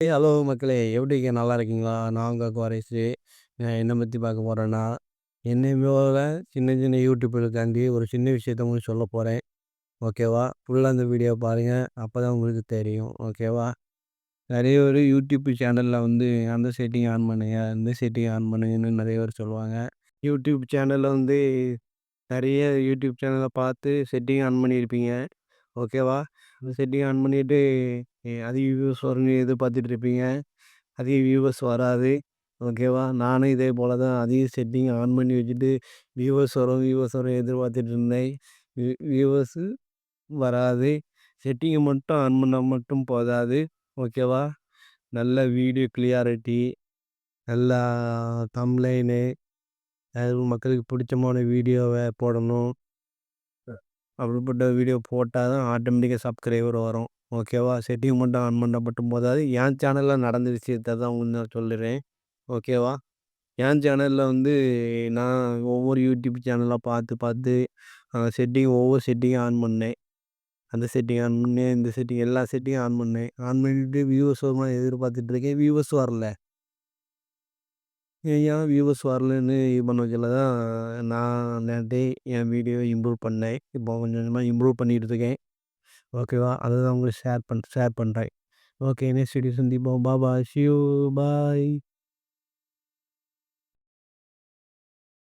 Hello மக்களே! எப்படி இருக்கீங்க? நல்லா இருக்கீங்களா? நான் உங்க குமரேசு. என்ன பத்தி பார்க்க போறேன்னா, என்னை போல சின்ன சின்ன யூடியூபர்களுக்காண்டி ஒரு சின்ன விஷயத்த உங்களுக்கு சொல்லப் போறேன். ஓகேவா? ஃபுல்லா இந்த வீடியோ பாருங்க. அப்பதான் உங்களுக்கு தெரியும். ஓகேவா? நெறைய பேரு யூடியூப் சேனல்ல வந்து அந்த செட்டிங் ஆன் பண்ணுங்க, இந்த செட்டிங் ஆன் பண்ணுங்கன்னு நெறைய பேர் சொல்லுவாங்க. யூடியூப் சேனல்ல வந்து நெறைய யூடியூப் சேனல பார்த்து செட்டிங் ஆன் பண்ணியிருப்பீங்க. ஓகேவா? அந்த செட்டிங் ஆன் பண்ணிட்டு அதிக வியூஸ் வரும்னு எதிர்பார்த்துட்டு இருப்பீங்க. அதிக வியூவர்ஸ் வராது. ஓகேவா? நானும் இதே போல தான் அதிக செட்டிங் ஆன் பண்ணி வச்சுட்டு வியூவர்ஸ் வரும் எதிர்பார்த்துட்டு இருந்தேன். வியூவர்ஸு வராது. செட்டிங்க மட்டும் ஆன் பண்ணா மட்டும் போதாது. ஓகேவா? நல்ல வீடியோ கிளியாரிட்டி, நல்லா தம்ப்லைனு, அது மக்களுக்கு பிடிச்சமான வீடியோவ போடணும். அப்படிப்பட்ட வீடியோ போட்டா தான் ஆட்டோமேட்டிக்கா சப்ஸ்கிரைபர் வரும். ஓகேவா? செட்டிங் மட்டும் ஆன் பண்ணா மட்டும் போதாது. என் சேனல்ல நடந்த விஷயத்த தான் உங்களுக்கு நான் சொல்லுறேன். ஓகேவா? என் சேனல்ல வந்து நான் ஒவ்வொரு யூடியூப் சேனலா பார்த்து பார்த்து ஒவ்வொரு செட்டிங்கும் ஆன் பண்ணேன். அந்த செட்டிங் ஆன் பண்ணேன், இந்த செட்டிங் எல்லா செட்டிங்கும் ஆன் பண்ணேன். ஆன் பண்ணிட்டு வியூவர்ஸ் வருமான்னு எதிர்பார்த்துட்டு இருக்கேன். வியூவர்ஸ் வரல. ஏன் வியூவர்ஸ் வரலன்னு இது பண்ண வச்சுல தான் நான் நேத்து என் வீடியோ இம்ப்ரூவ் பண்ணேன். இப்போ கொஞ்சம் கொஞ்சமா இம்ப்ரூவ் பண்ணிட்டு இருக்கேன். ஓகேவா? அததான் உங்களுக்கு ஷேர் பண்றேன். ஓகே. நெக்ஸ்ட் வீடியோ சந்திப்போம். பாய். See you. பாய்.